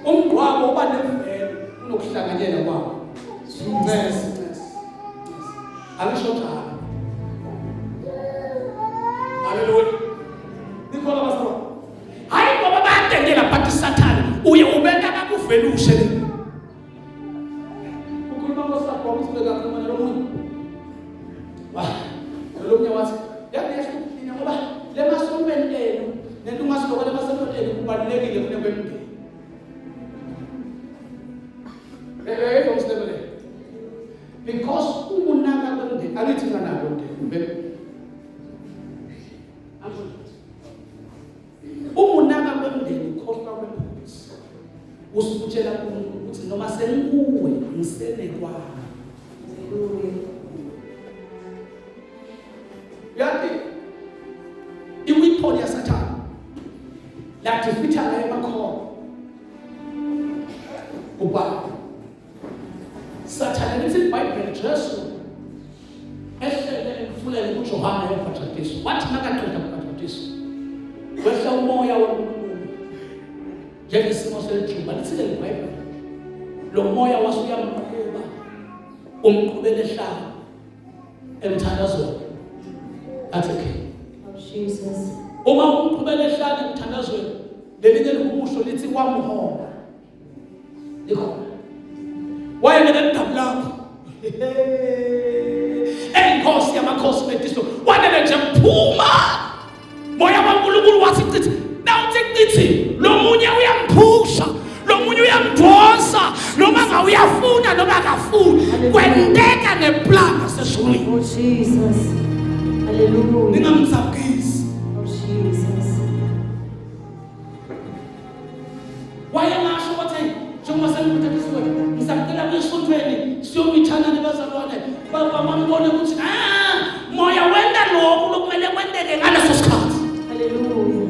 Umgqwabo uba nemvelo unokuhlanganyela kwabo. Yes. Alisho njalo. Hallelujah. Nikhola basaba. Hayi ngoba bayatendela but Satan uye ubeka bakuvelushe le. Ukhuluma ngosapho usibeka khuluma nalomunye. Nalomunye wathi, "Yabesho mina ngoba le masompeni enu nento ungasiloko le masompeni enu kubalulekile kunekwemndeni." Leyo umsebele. Because umunaka kwemndeni angithi nganalo umndeni. Umunaka kwemndeni ukhohlwa kwembuzi. Usukutshela umuntu ukuthi noma senikuwe ngisenekwana.
Hallelujah.
Yathi iweapon yaSathane lathi fitha la emakhona. Ubaba Sathane lithi iBhayibheli Jesu ehlele emfuleni kuJohane yobhaptizo wathi makaqeda ukubhaptiza wehla umoya woNkulunkulu njengesimo seljuba lithi iBhayibheli lo moya wasuyamqhuba umqhubele ehlala emthandazweni athi okay.
Oh Jesus.
Uma umqhubele ehlala emthandazweni lelinye lihumusho lithi wamhola likhona wayengene edabulapho enkosi yamakhosi betiso wanele nje mphuma moya kaNkulunkulu wathi cithi nawuthi cithi lo munye uyamphusha lo munye uyamdonsa noma ngawuyafuna noma akafuni kwenteka neplan yasezulwini.
Oh Jesus. Hallelujah.
Ningamzabukisi
Oh Jesus.
wayengasho wathi njengoba sengikuthathisiwe ngisacela kwesontweni siyomithana nebazalwane bambone ukuthi moya wenda lokhu lokumele kwenteke ngaleso sikhathi.
Hallelujah.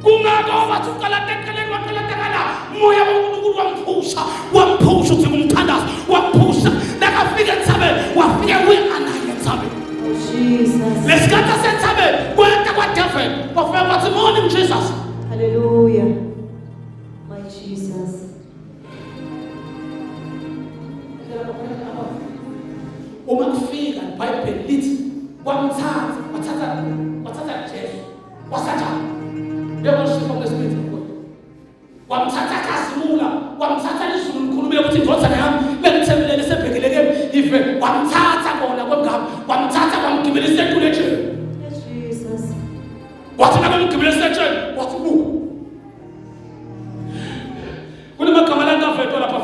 Kungako bathi uqala tekeleni waqala tekala moya woNkulunkulu wamphusha uthi kumthandaza wamphusha nakafika entsabeni wafika kuyanganaye entsabeni.
Oh Jesus.
Lesikhathi sensabeni kwenta kwaDavid wafika wathi morning Jesus.
Hallelujah. My Jesus.
Uma kufika iBhayibheli lithi wathatha Jesu wasatha yebo sifo ngesibindi wamthatha kasimula wamthatha izulu likhulumile ukuthi indodana yami bengithembelele sebhekeleke ive wamthatha bona kwengaba wamthatha kwamgibelisa equletheni
Jesus.
wathi nakumgibelisa etsheni wathi bu kunemagama la ngavethwa lapha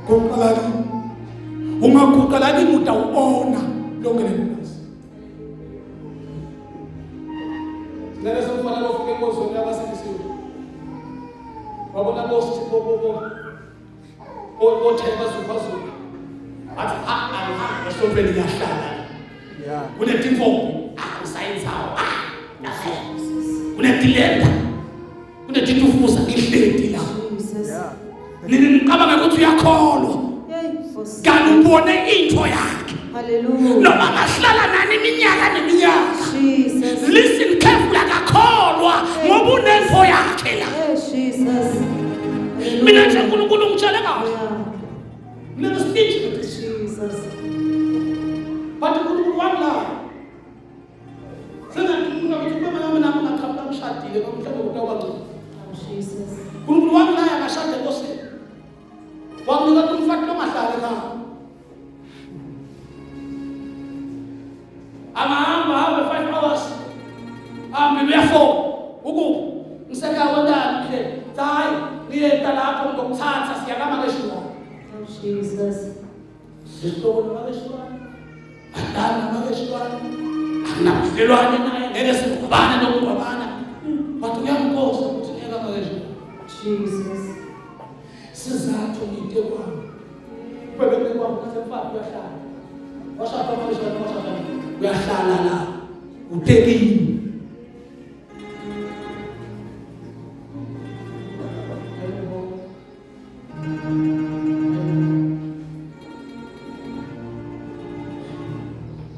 Guqala kimi. Ungaguqala kimi utawubona lonke lelizwe. Ngeke sokufana lokho enkozweni yabasilisiwe. Wabona othela bazulu. Athi angihamba esontweni ngiyahlala.
Yeah.
Kunetintombi usayinzawo. Kunetilenda. Kunetitufuza ihleti la.
Jesus.
Yeah.
Nini ngicabanga ukuthi uyakholwa.
Yay, for
Kanti ubone into yakhe.
hallelujah.
Noma ngahlala nani iminyaka neminyaka.
Jesus.
Listen carefully akakholwa ngoba unento yakhe la.
Hey, Jesus.
Mina nje uNkulunkulu ngitshele kahle.
Yeah.
Mina speech with
Jesus.
but uNkulunkulu wami la. Sena ngifuna ukuthi kube mina ngaqhamuka ngishadile ngomhlobo utawuba.
Oh, Jesus.
uNkulunkulu wami la yakashade nkosini. Wamnika umfati longahlali la. Hamba 5 hours. Before. Ukuba ngiseka wendani nje. Hayi, ngiyeta lapho ngokuthatha siyakama keshwa.
Oh, Jesus.
Sitolo makeshwa. Andana makeshwa. Anabudlelwane naye ngeke sikubane nokubana. But uyamkhoza ukuthi ngeke makeshwa.
Jesus.
Sizathu ngite kwami. Bebeke kwami nasemfaka uyahlala. Washaka makeshwa washaka. Uyahlala la. Utekile.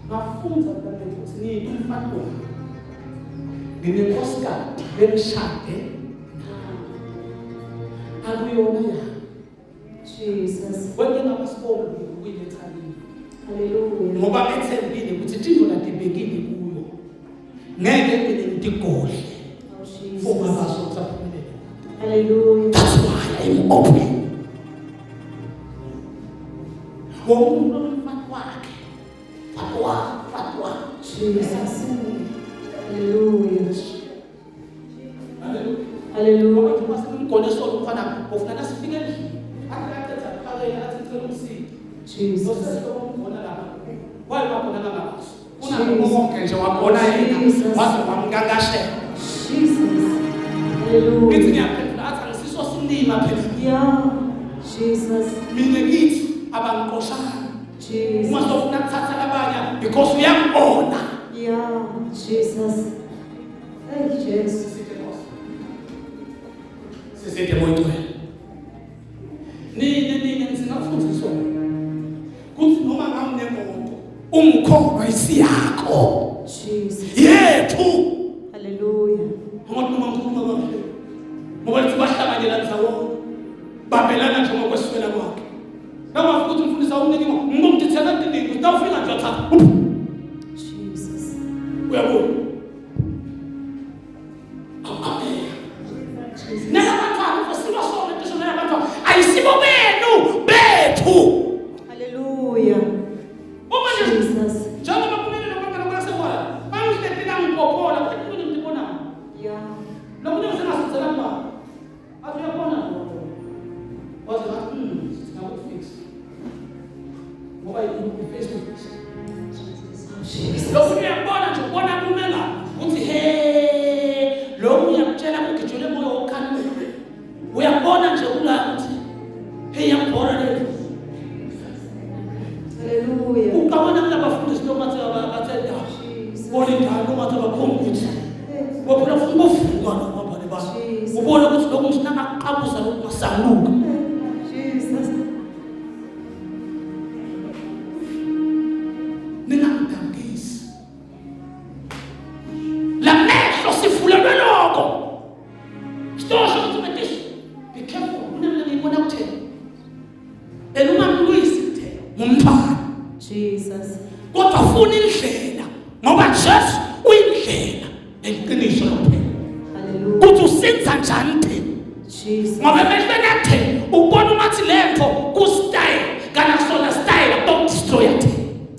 Ngafunza ukuthi ngiyimfati wami. Nginenkosikazi bengishade. Akuyona ya.
Jesus.
Wena ngamasibongo ukuyethani.
Hallelujah.
Ngoba ethembile ukuthi thina ladibekile kuyo. Ngeke kube ntigodle.
Oh, Jesus.
For babaso kusaphumelela.
Hallelujah.
That's why I'm open. Womuntu omfati wakhe. Fatwa.
Jesus. Hallelujah.
Hallelujah.
Hallelujah.
Ngoba masimgone solo mfana ufuna nasifike endlini. Akathetha phakela athi cela umsiki.
Jesus.
Sosesibona lapha. Wayibona ngamabaso. Unakho konke nje wabona yena. Waze wamngangashela.
Jesus.
Ngithi
Hallelujah.
ngiyaphendula athi angisiso sinima phela.
Yeah. Jesus.
Mina ngithi abangiqoshana.
Jesus.
Uma sofuna kuthatha labanye because uyambona.
Yeah. Jesus. Thank you, Jesus.
Sisithe moyitwe. Nini ngisingafundiswa. Kuthi noma ngamnemoto umkhonwa isiyakho.
Jesus.
Yethu.
Hallelujah.
Ngoba noma ngikhuluma kahle. Ngoba lithi bahlanganyela ndawonye. Babelana nje ngokweswela kwakhe. Noma futhi umfundisa umnike ngomdithela ndiningi utawufika nje wathatha.
Jesus.
Uyabona? Nalabantwana ufasika sona ngisho nalabantwana ayisibo benu bethu.
Hallelujah.
Uma nje
Jesus.
njengoba kumele nokubana kwasekwala. Bangihlephela ngipophola kodwa mina ngibona.
Yeah.
Lokho ngisengasizela kuba. Athi uyabona lokho. Wathi singakufix. Ngoba Facebook.
Jesus.
Lokho uyabona nje ubona kumela uthi lokho uyakutshela ukugijule emoya okhanile. Uyabona nje kula uthi yambona le.
Hallelujah.
Ukabona kulabafundisi lomathe abathenda.
Jesus.
Bona indalo lomathe abakhombisa.
Hey.
Ngoba ufuna ukuvuka noma bani.
Jesus.
Ubona ukuthi lokho ngisinakaqhabuza lokumasanduka.
Jesus.
Ningamdangisi. La mehlo sifulelwe lokho. Stosho kuthi be careful unemle ngibona kuthena. Elungamlwisi kuthena ngumfana.
Jesus.
Kodwa ufuna indlela ngoba Jesu uyindlela eqiniso lokuphela.
Hallelujah.
Kuthi usenza njani thina?
Jesus.
Ngoba behlekathe ubona umathi lento ku style kana sona style don't destroy it.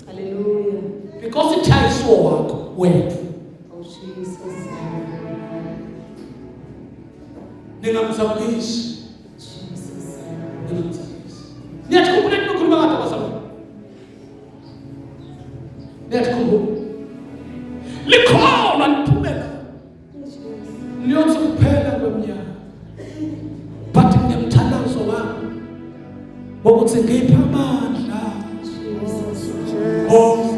Hallelujah.
Because it tells you wakho wethu.
Oh, Jesus.
Ningamzabulisi.
Jesus.
Ningamzabulisi. Niyathi likholwa liphumela liyothi kuphela kweminyaka but ngemthandazo wami wokuthi ngipha amandla oh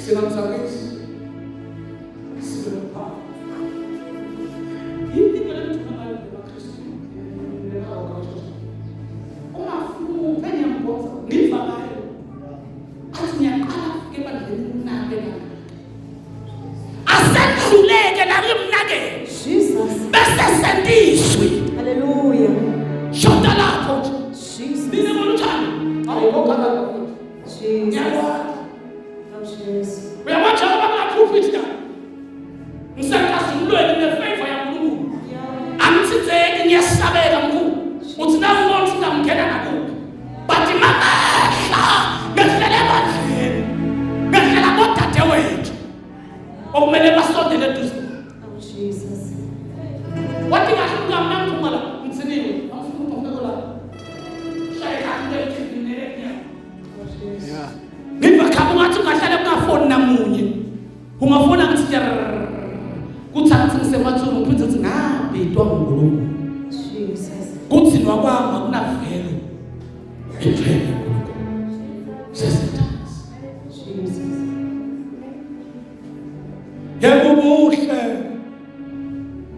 singamsakisi sibe nophawu. Yini ke le nto ngayo eBakristu? Ungafuni uphenya ngiva ngayo. Athi ngiyaqala ke bandleni unakela. Asedluleke la kumnakela.
Jesus.
Bese sendiswe.
Hallelujah.
Shoda lapho nje.
Jesus.
Nini moluthando? Ayikokhala lapho.
Jesus.
Ngiyakwazi.
Oh, Jesus.
Uyabona abangaphrofethi la. Ngisakazulweni nefavor yaNkulunkulu. Angithizeki ngiyasabela mkhulu. Uthi nawubona ukuthi ngamkhela nakuphi. Bathi mamahla ngehlele bandleni. Ngehlela kodadewethu. Okumele basondele eduze.
Oh, Jesus.
Wathi kahle ungamnamthuma la ngitsiniwe. Awufuna ukufika la. Shayeka ngeke
Oh, Jesus.
Ngiva khaba ngathi ungahlala kungafoni namunye. Ungafona ngithi kuthathi ngisemathuni uphinde uthi ngabhedwa nguNkulunkulu.
Jesus.
Kuthi nokwami akunavelo. Ivele sesithatha.
Jesus.
Yebo buhle.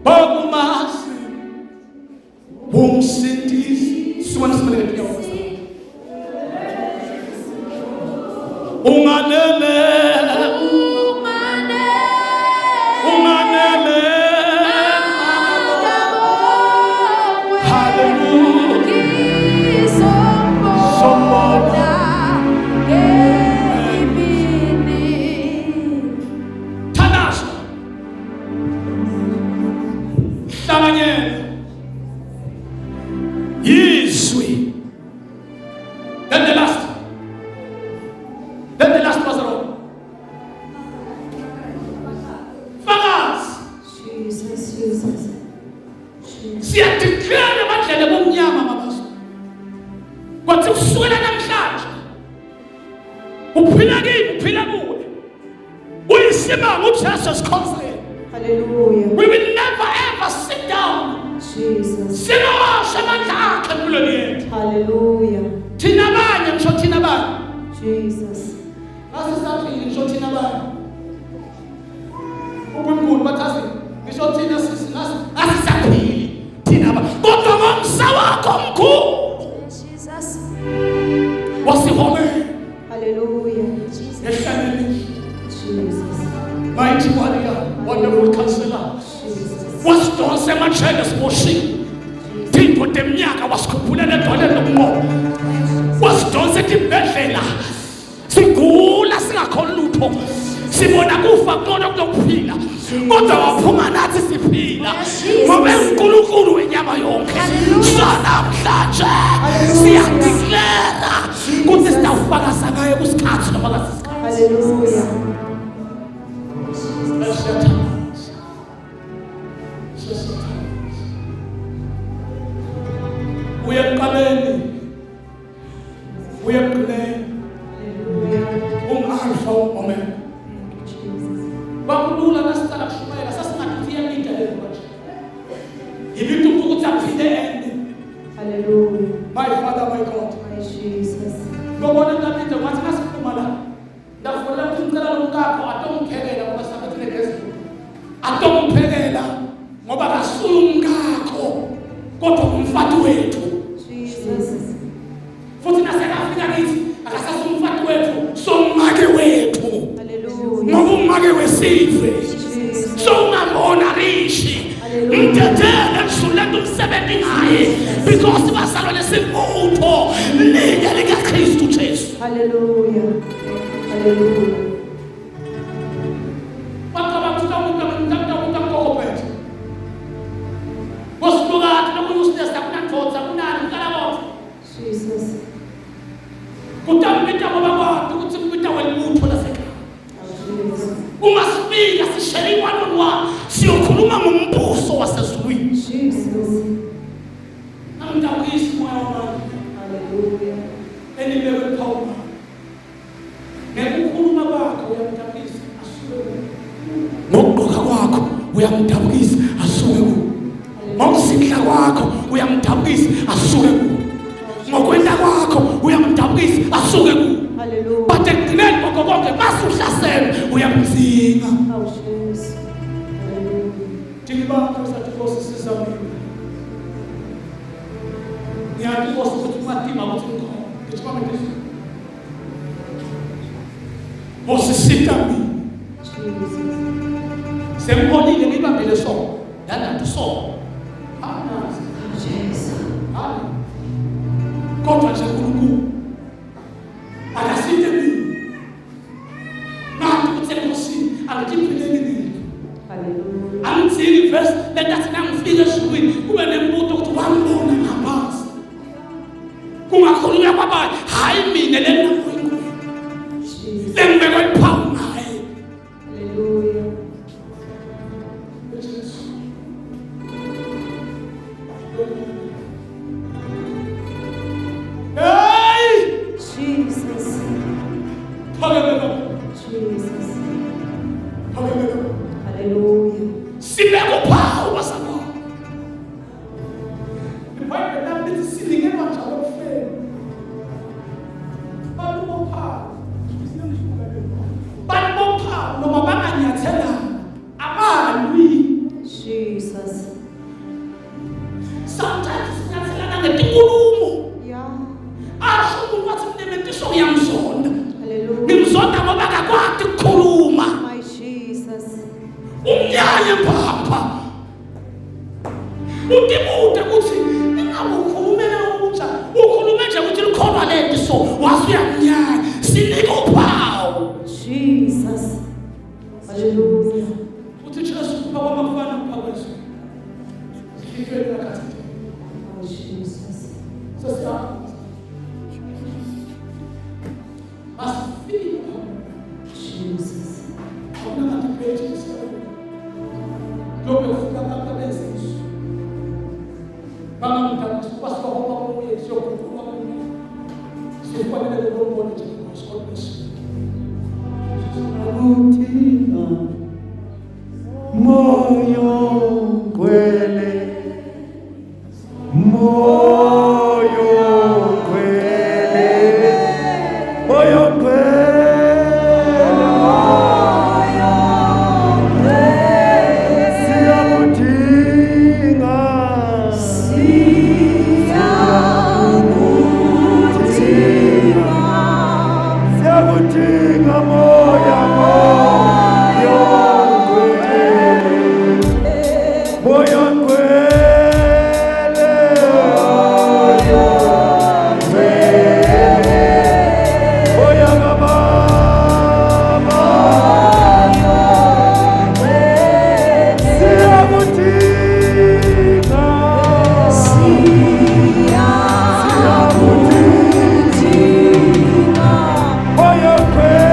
Bakumasi. Umsindisi. Sibona simele kuyawo. Unganele. Siyadeclare abadlele bomnyama mabaso. Kwathi kusukela namhlanje uphila kimi uphila kuwe. Uyisimanga uJesus Christ.
Hallelujah.
We will never ever sit down.
Jesus.
Sinowasha amandla akhe empilweni yethu.
Hallelujah.
Thina abanye ngisho thina abanye.
Jesus.
Asisaphili ngisho thina abanye. Ubunkulu bathazi ngisho thina asisaphili. Kodwa ngomsa wakho omkhulu
Jesus.
wasihole.
Hallelujah.
Yeshaneli.
Jesus.
Mighty warrior, wonderful counselor. Wasidonse emajele siboshini. Thixo temnyaka wasikhuphula nedole lokunqoba. Wasidonse tibhedlela. Sigula singakhona lutho. Sibona kufa kona kunokuphila. Kodwa waphuma nathi siphila. Ngoba uNkulunkulu wenyama yonke. Namhlanje siyadeclare ukuthi sitawufakaza ngaye kusikhathi noma kasikhathi.
Hallelujah.
Uyaqaleni. Uyaqaleni. Alpha Omega. Bakulula nasicala kushumayela sasingathiya into leyo manje. Ibintu ukuthi aphile ende.
Hallelujah.
My Father, my God.
My Jesus.
Ngobona ngaphinda ngathi nasiphuma la. Ndafuna ukuthi ngicela lo mkakho atomphekela ngoba sabathi ngezulu. Atomphekela ngoba kasuye umkakho kodwa umfati wethu.
Jesus.
Futhi nasekafika kithi akasasumfati wethu somake wethu.
Hallelujah.
Ngoba umake wesizwe.
Jesus.
Songambona rishi. Ngithethe kusulela umsebenzi ngaye because basalwa lesibutho linye lika Kristu Jesu.
Hallelujah. Hallelujah.
Bakabatuka ukukophethe. Bosibukati lokuyusitesa kunanthotha kunani kalabotho.
Jesus.
Kutambita ngoba kwathi ukuthi kubita welibutho lasekhaya. Ungasifika sishele one-on-one siyokhuluma ngombuso wasezulwini.
Jesus.
Angidawisi moya wami.
Hallelujah.
Enibekwe phawula. Ngekukhuluma kwakho uyamdabukisa asuke kuwe. Ngokugqoka kwakho uyamdabukisa asuke kuwe. Ngokusidla kwakho uyamdabukisa asuke kuwe. Ngokwenda kwakho uyamdabukisa asuke kuwe.
Hallelujah.
But ekugcineni konke masuhlasela ngiyamzinga
Awu Jesu. Hallelujah.
Ndibanga sathi Nkosi sizamile. Ngiyathi Nkosi ukuthi umadima ukuthi ngikho. Ngicabanga nje. Nkosi sita mina.
Jesus.
Sembonile ngibambele so. Yandathi so. Anazi.
Awu Jesu.
Hayi. Kodwa nje uNkulunkulu. Akasite mina. Nathi uthe Nkosi angithiphileni mina.
Hallelujah.
Angithini verse lengathi nangifika eshukwini kube nembuto ukuthi wambona ngaphansi. Kungakhulunywa kwabayo hayi mina lena ngoyini.
Jesus.
Lembekwe iphawu naye.
Hallelujah.
Hey!
Jesus.
Hallelujah.
Jesus.
Hallelujah.
Hallelujah.
Sibekuphawu basapho. Ibhayibheli nami lithi silingelwa njalo kufeni. Balubophawu. Balubophawu noma banganyathela abalwi.
Jesus.
Sometimes sinyathela ngetinkulumo.
Yeah.
Asho umuntu wathi mnementiso ngiyamzonda.
Hallelujah.
Ngimzonda ngoba akakwadi ukukhuluma.
My Jesus.
Umnyanya papa. Utibude ukuthi ingabukhulumela ukuthi ukhulume nje ukuthi likholwa lento so wasuyamnyanya sinika uphawu.
Jesus. Hallelujah.
Uthi Jesu kupha kwamafana kupha kweso. Sikhiphe lakhathi.
Oh Jesus.
Sasiya. Asifika.
Jesus.
Awuna ngaphethe isibelo. Lokho ufika lapha bezizwe. Bangamthatha pastor ngoba siyokhuluma ngoba sifanele lokubona nje ngosikhombisa.
Uthina moyo ngcwele moyo ngcwele moyo ngcwele siyakudinga siyakudinga moya moyo ngcwele moyo ngcwele moya ngababa siyakudinga moyo ngcwele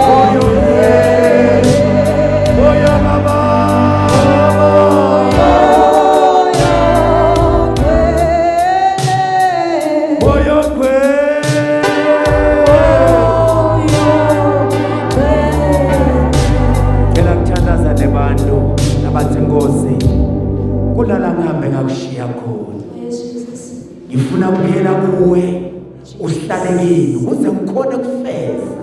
moyo ngcwele moya ngababa moyo ngcwele phela kuthandaza lebantu abathi Nkosi kulala ngihambe ngakushiya khona
Jesus.
ngifuna ukuyela kuwe uhlale kimi ukuze ngikhona ukufeza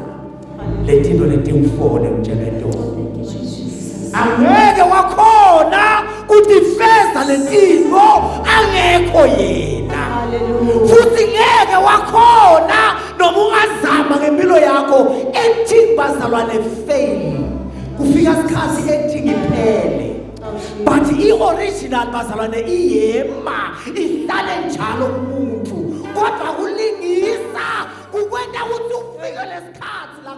lezinto letingifole njengendoda.
Thank you, Jesus.
Angeke wakhona kuthi feza lezinto angekho yena.
Hallelujah.
Futhi ngeke wakhona noma ungazama ngempilo yakho ethi bazalwane fail. Kufika isikhathi ethi ngiphele. But i-original bazalwane iyema ihlale njalo umuntu kodwa kulingisa kukwenta ukuthi ufike lesikhathi la